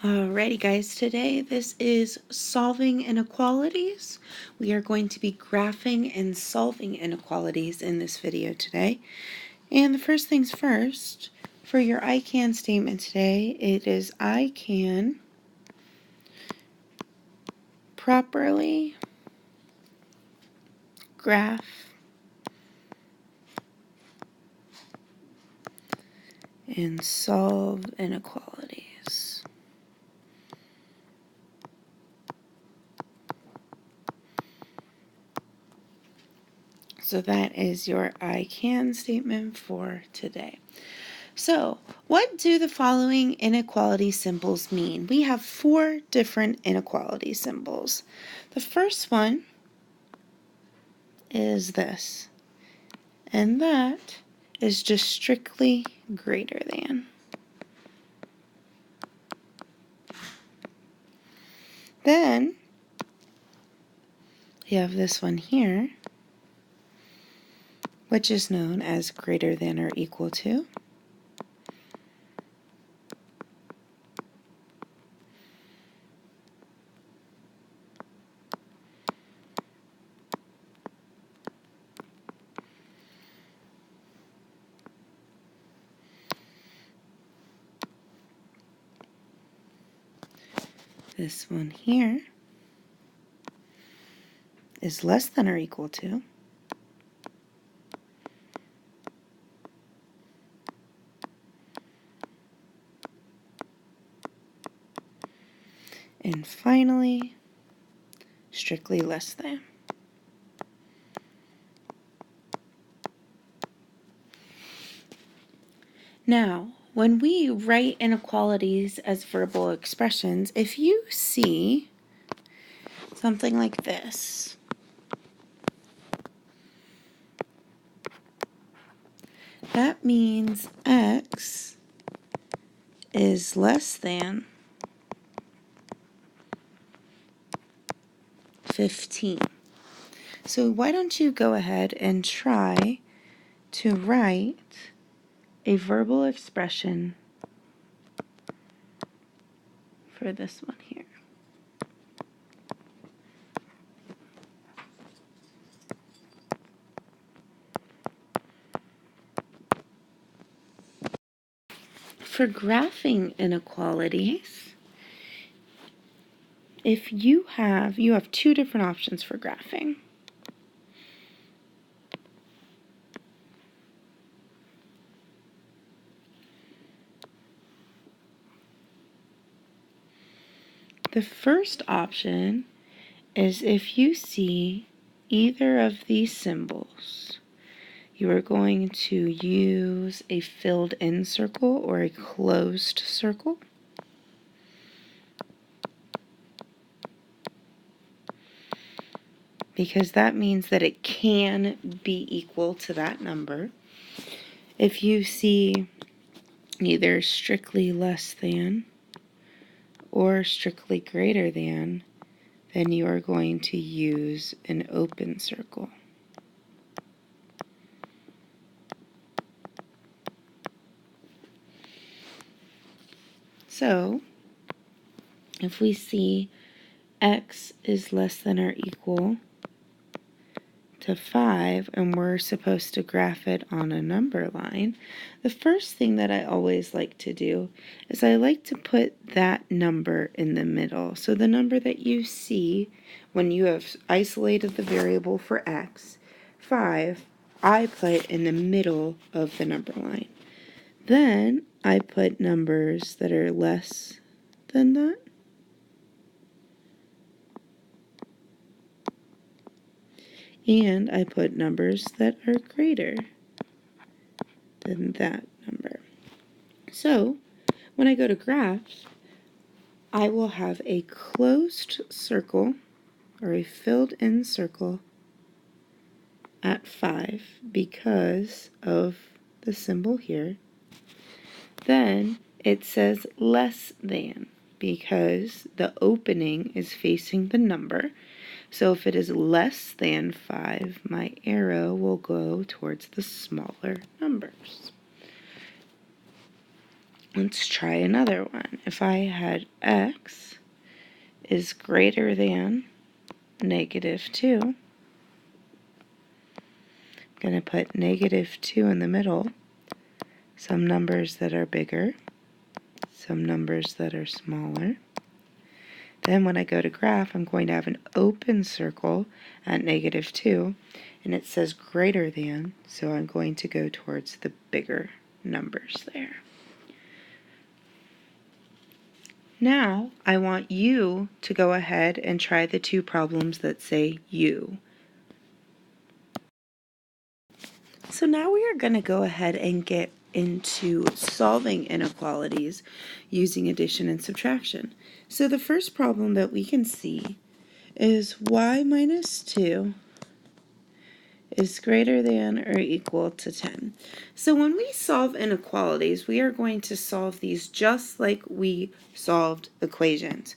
Alrighty guys, today this is solving inequalities. We are going to be graphing and solving inequalities in this video today. And the first things first, for your I can statement today, it is I can properly graph and solve inequalities. So that is your I can statement for today. So, what do the following inequality symbols mean? We have 4 different inequality symbols. The first one is this, and that is just strictly greater than. Then, we have this one here, which is known as greater than or equal to. This one here is less than or equal to. And finally, strictly less than. Now, when we write inequalities as verbal expressions, if you see something like this, that means x is less than 15. So why don't you go ahead and try to write a verbal expression for this one here. For graphing inequalities, if you have 2 different options for graphing. The first option is if you see either of these symbols, you are going to use a filled in circle or a closed circle. Because that means that it can be equal to that number. If you see either strictly less than or strictly greater than, then you are going to use an open circle. So, if we see x is less than or equal to 5 and we're supposed to graph it on a number line, the first thing that I always like to do is I like to put that number in the middle. So the number that you see when you have isolated the variable for x, 5, I put in the middle of the number line. Then I put numbers that are less than that. And I put numbers that are greater than that number. So, when I go to graphs, I will have a closed circle or a filled in circle at 5 because of the symbol here. Then it says less than because the opening is facing the number. So if it is less than 5, my arrow will go towards the smaller numbers. Let's try another one. If I had x is greater than -2, I'm going to put -2 in the middle, some numbers that are bigger, some numbers that are smaller. Then when I go to graph, I'm going to have an open circle at -2, and it says greater than, so I'm going to go towards the bigger numbers there. Now, I want you to go ahead and try the two problems that say U. So now we are going to go ahead and get into solving inequalities using addition and subtraction. So the first problem that we can see is y minus 2 is greater than or equal to 10. So when we solve inequalities, we are going to solve these just like we solved equations.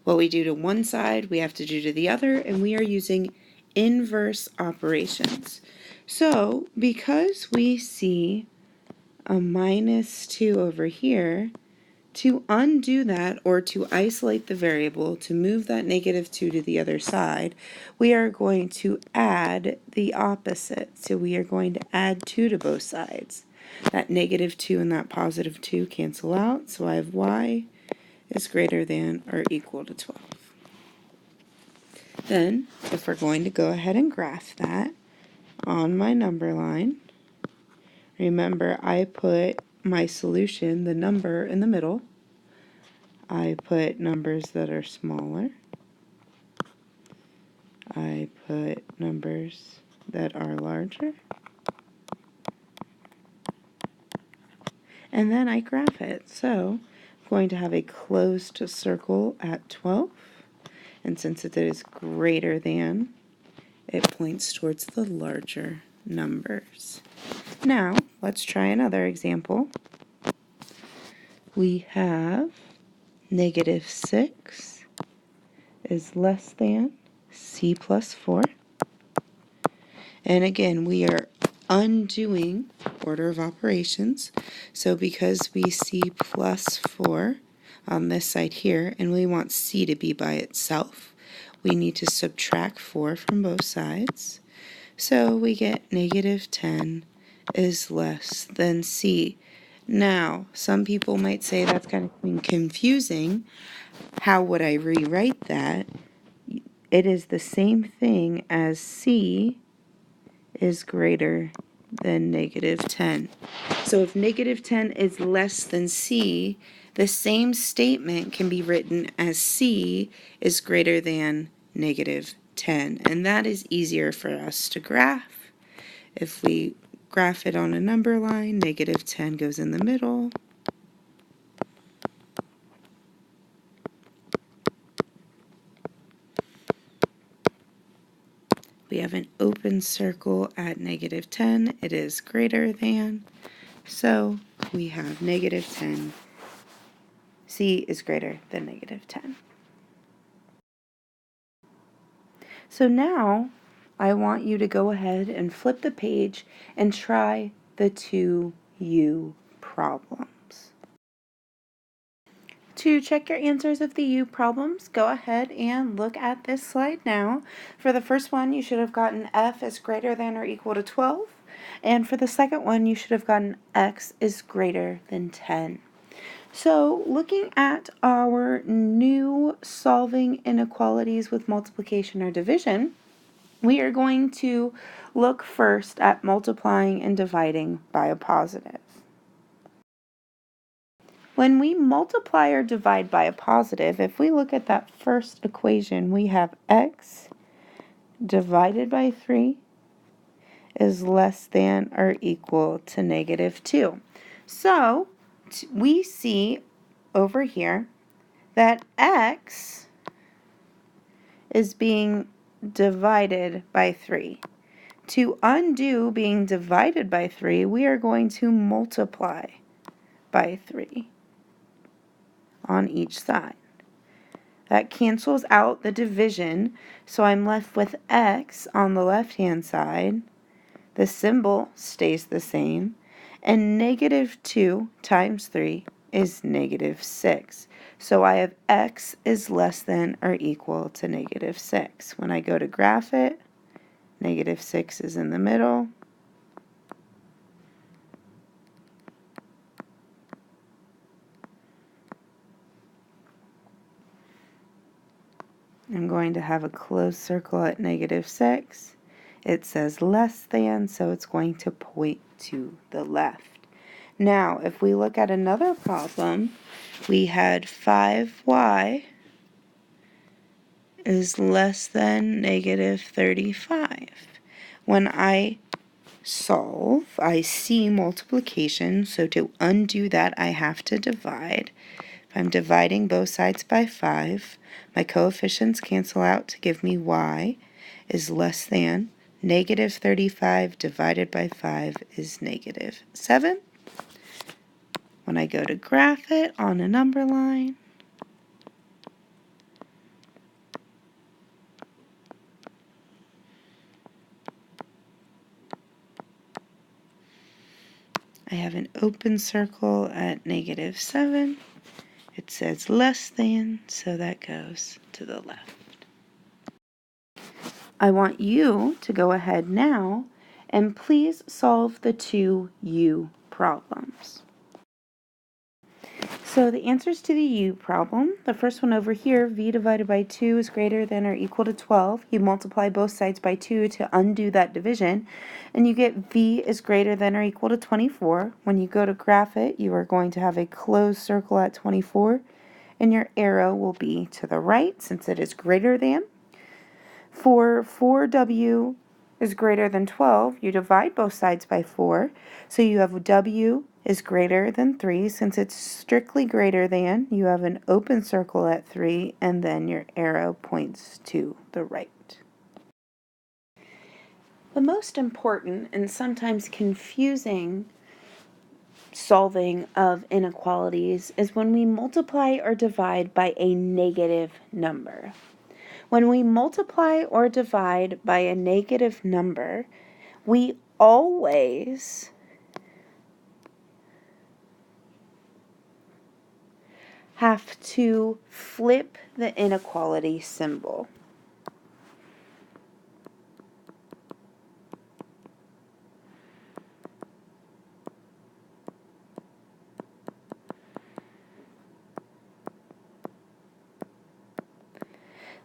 What we do to one side, we have to do to the other, and we are using inverse operations. So because we see a -2 over here, to undo that, or to isolate the variable, to move that -2 to the other side, we are going to add the opposite. So we are going to add 2 to both sides. That -2 and that +2 cancel out, so I have y is greater than or equal to 12. Then, if we're going to go ahead and graph that on my number line, remember I put my solution, the number, in the middle. I put numbers that are smaller. I put numbers that are larger. And then I graph it. So I'm going to have a closed circle at 12. And since it is greater than, it points towards the larger numbers. Now, let's try another example. We have -6 is less than c plus 4. And again, we are undoing order of operations. So because we see +4 on this side here, and we want c to be by itself, we need to subtract 4 from both sides. So we get -10 is less than c. Now, some people might say that's kind of confusing. How would I rewrite that? It is the same thing as c is greater than -10. So if -10 is less than c, the same statement can be written as c is greater than -10. And that is easier for us to graph. If we graph it on a number line, -10 goes in the middle. We have an open circle at -10. It is greater than. So we have -10. C is greater than -10. So now I want you to go ahead and flip the page and try the 2U problems. To check your answers of the U problems, go ahead and look at this slide now. For the first one, you should have gotten F is greater than or equal to 12. And for the second one, you should have gotten X is greater than 10. So looking at our new solving inequalities with multiplication or division, we are going to look first at multiplying and dividing by a positive. When we multiply or divide by a positive, if we look at that first equation, we have x divided by 3 is less than or equal to -2. So we see over here that x is being divided by 3. To undo being divided by 3, we are going to multiply by 3 on each side. That cancels out the division, so I'm left with x on the left-hand side. The symbol stays the same, and -2 times 3 is negative 6. So I have x is less than or equal to negative 6. When I go to graph it, negative 6 is in the middle. I'm going to have a closed circle at negative 6. It says less than, so it's going to point to the left. Now, if we look at another problem, we had 5y is less than negative 35. When I solve, I see multiplication, so to undo that, I have to divide. If I'm dividing both sides by 5, my coefficients cancel out to give me y is less than negative 35 divided by 5 is negative 7. When I go to graph it on a number line, I have an open circle at negative 7. It says less than, so that goes to the left. I want you to go ahead now and please solve the 2u problems. So the answers to the u problem, the first one over here, v divided by 2 is greater than or equal to 12. You multiply both sides by 2 to undo that division, and you get v is greater than or equal to 24. When you go to graph it, you are going to have a closed circle at 24, and your arrow will be to the right since it is greater than. For 4w is greater than 12, you divide both sides by 4, so you have w is greater than 3. Since it's strictly greater than, you have an open circle at 3, and then your arrow points to the right. The most important and sometimes confusing solving of inequalities is when we multiply or divide by a negative number. When we multiply or divide by a negative number, we always have to flip the inequality symbol.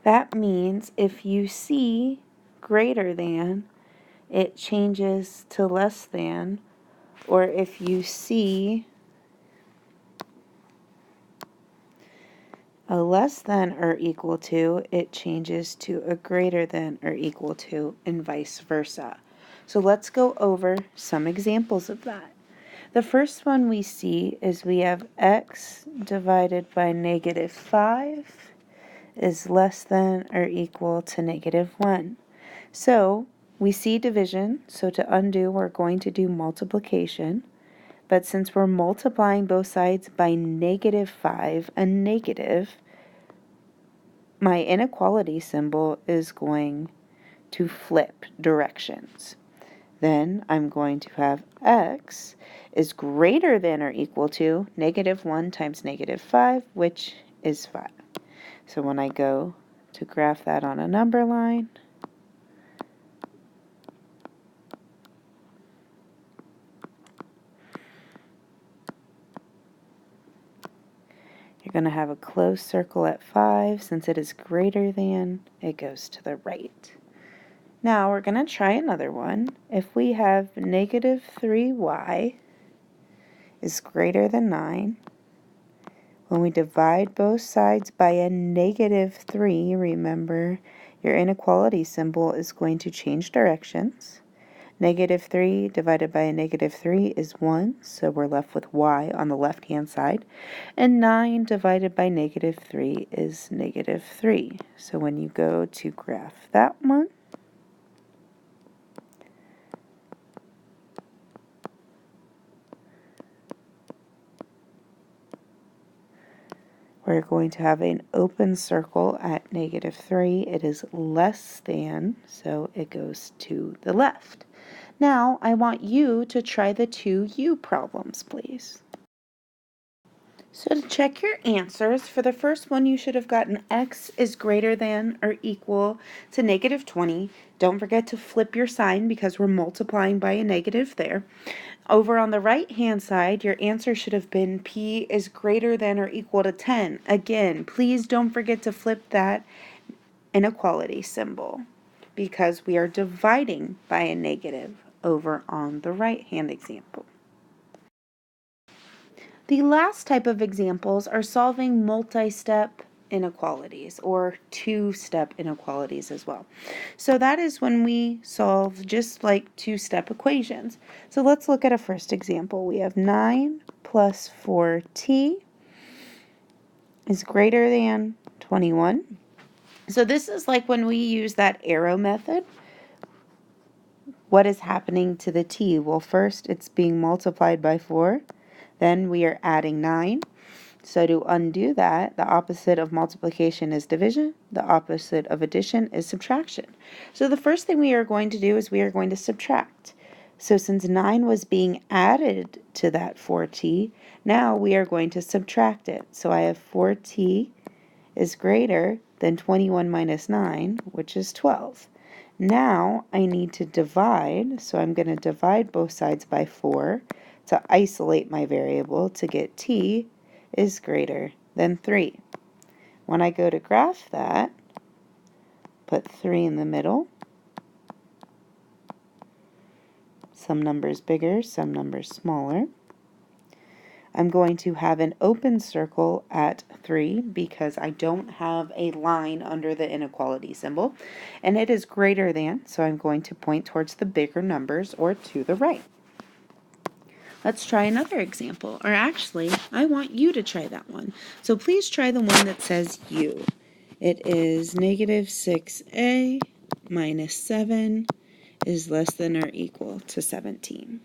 That means if you see greater than, it changes to less than, or if you see a less than or equal to, it changes to a greater than or equal to, and vice versa. So let's go over some examples of that. The first one we see is we have x divided by negative 5 is less than or equal to negative 1. So we see division, so to undo we're going to do multiplication. But since we're multiplying both sides by negative 5 and negative, my inequality symbol is going to flip directions. Then I'm going to have x is greater than or equal to negative 1 times negative 5, which is 5. So when I go to graph that on a number line, you're going to have a closed circle at 5. Since it is greater than, it goes to the right. Now we're going to try another one. If we have negative 3y is greater than 9, when we divide both sides by a negative 3, remember your inequality symbol is going to change directions. Negative 3 divided by a negative 3 is 1, so we're left with y on the left-hand side. And 9 divided by negative 3 is negative 3. So when you go to graph that one, we're going to have an open circle at negative 3. It is less than, so it goes to the left. Now, I want you to try the 2u problems, please. So to check your answers, for the first one you should have gotten x is greater than or equal to negative 20. Don't forget to flip your sign because we're multiplying by a negative there. Over on the right hand side, your answer should have been p is greater than or equal to 10. Again, please don't forget to flip that inequality symbol because we are dividing by a negative over on the right hand example. The last type of examples are solving multi-step inequalities or two-step inequalities as well. So that is when we solve just like two-step equations. So let's look at a first example. We have 9 plus 4t is greater than 21. So this is like when we use that arrow method. What is happening to the t? Well, first it's being multiplied by 4. Then we are adding 9. So to undo that, the opposite of multiplication is division. The opposite of addition is subtraction. So the first thing we are going to do is we are going to subtract. So since 9 was being added to that 4t, now we are going to subtract it. So I have 4t is greater than 21 minus 9, which is 12. Now I need to divide, so I'm going to divide both sides by 4 to isolate my variable to get t is greater than 3. When I go to graph that, put 3 in the middle. Some numbers bigger, some numbers smaller. I'm going to have an open circle at 3 because I don't have a line under the inequality symbol, and it is greater than, so I'm going to point towards the bigger numbers or to the right. Let's try another example, or actually, I want you to try that one. So please try the one that says u. It is negative 6a minus 7 is less than or equal to 17.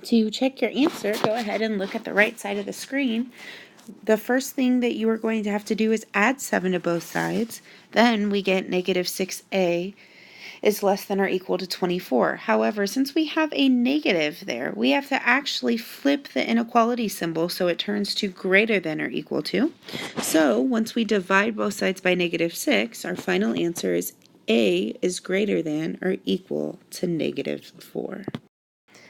To check your answer, go ahead and look at the right side of the screen. The first thing that you are going to have to do is add 7 to both sides. Then we get negative 6a is less than or equal to 24. However, since we have a negative there, we have to actually flip the inequality symbol so it turns to greater than or equal to. So once we divide both sides by negative 6, our final answer is a is greater than or equal to negative 4.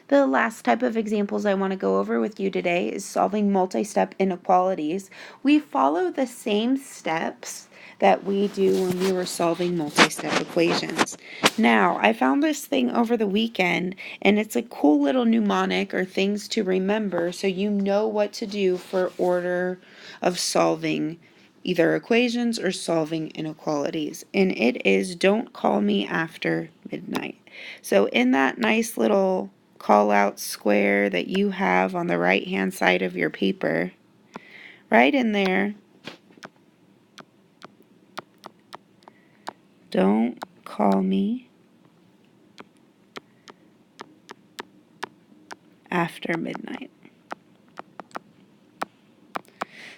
The last type of examples I want to go over with you today is solving multi-step inequalities. We follow the same steps that we do when we were solving multi-step equations. Now, I found this thing over the weekend, and it's a cool little mnemonic or things to remember so you know what to do for order of solving either equations or solving inequalities. And it is don't call me after midnight. So in that nice little call out square that you have on the right hand side of your paper, right in there, don't call me after midnight.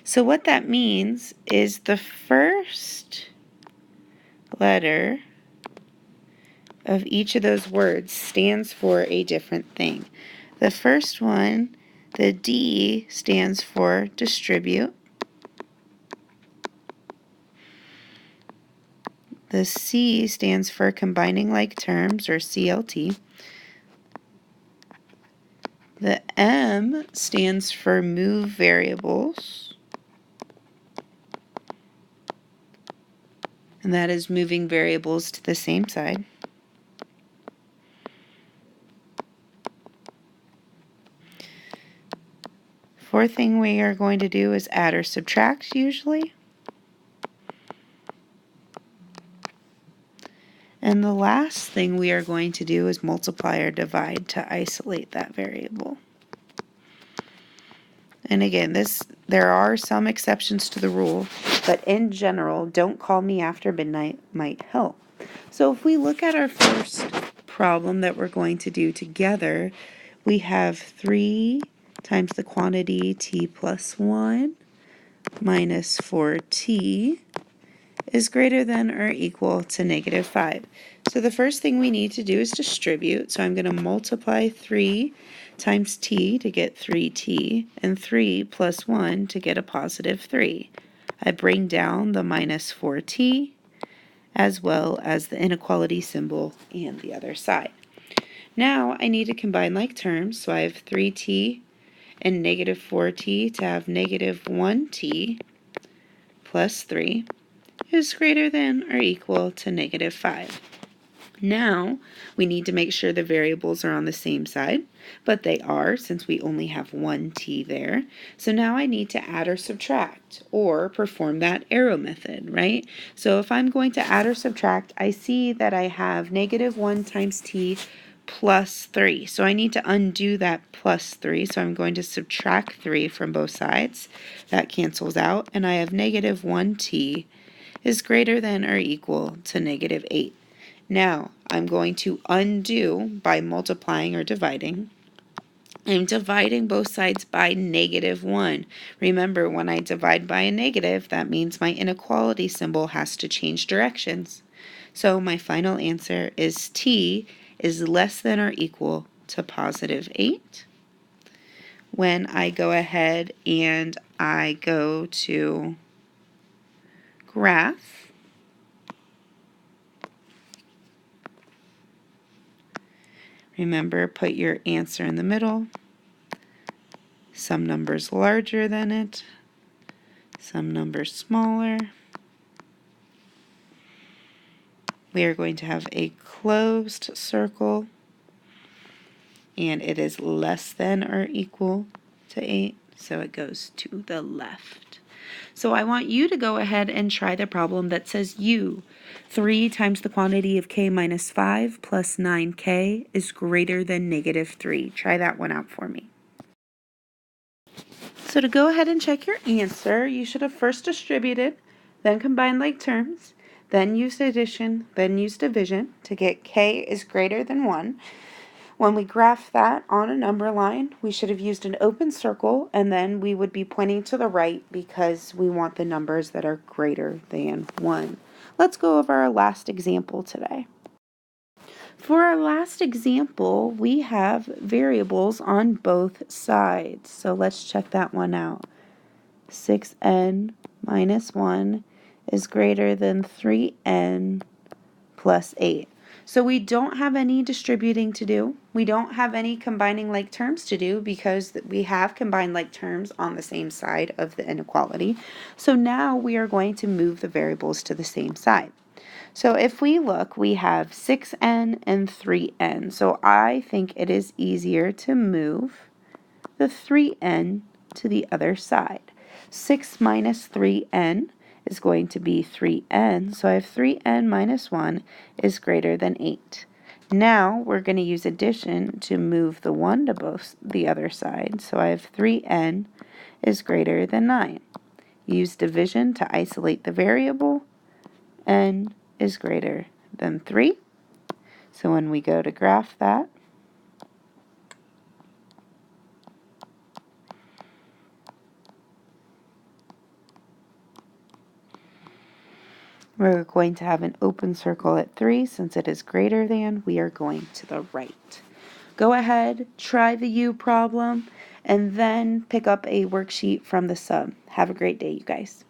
So what that means is the first letter of each of those words stands for a different thing. The first one, the D, stands for distribute. The C stands for combining like terms, or CLT. The M stands for move variables, and that is moving variables to the same side. Fourth thing we are going to do is add or subtract usually. And the last thing we are going to do is multiply or divide to isolate that variable. And again, there are some exceptions to the rule, but in general, don't call me after midnight might help. So if we look at our first problem that we're going to do together, we have 3 times the quantity t plus 1 minus 4t is greater than or equal to negative 5. So the first thing we need to do is distribute. So I'm going to multiply 3 times t to get 3t, and 3 plus 1 to get a positive 3. I bring down the minus 4t, as well as the inequality symbol and the other side. Now I need to combine like terms, so I have 3t and negative 4t to have negative 1t plus 3 is greater than or equal to negative 5. Now we need to make sure the variables are on the same side, but they are since we only have one t there. So now I need to add or subtract or perform that arrow method, right? So if I'm going to add or subtract, I see that I have negative 1 times t plus 3. So I need to undo that plus 3. So I'm going to subtract 3 from both sides. That cancels out, and I have negative 1t is greater than or equal to negative 8. Now, I'm going to undo by multiplying or dividing. I'm dividing both sides by negative 1. Remember, when I divide by a negative, that means my inequality symbol has to change directions. So my final answer is t is less than or equal to positive 8. When I go ahead and I go to graph, remember, put your answer in the middle. Some numbers larger than it, some numbers smaller. We are going to have a closed circle, and it is less than or equal to 8, so it goes to the left. So I want you to go ahead and try the problem that says 3 times the quantity of k minus 5 plus 9k is greater than negative 3. Try that one out for me. So to go ahead and check your answer, you should have first distributed, then combined like terms, then used addition, then used division to get k is greater than 1. When we graph that on a number line, we should have used an open circle, and then we would be pointing to the right because we want the numbers that are greater than 1. Let's go over our last example today. For our last example, we have variables on both sides. So let's check that one out. 6n minus 1 is greater than 3n plus 8. So we don't have any distributing to do. We don't have any combining like terms to do because we have combined like terms on the same side of the inequality. So now we are going to move the variables to the same side. So if we look, we have 6n and 3n. So I think it is easier to move the 3n to the other side. 6 minus 3n is going to be 3n. So I have 3n minus 1 is greater than 8. Now we're going to use addition to move the 1 to the other side. So I have 3n is greater than 9. Use division to isolate the variable. N is greater than 3. So when we go to graph that, we're going to have an open circle at 3. Since it is greater than, we are going to the right. Go ahead, try the U problem, and then pick up a worksheet from the sub. Have a great day, you guys.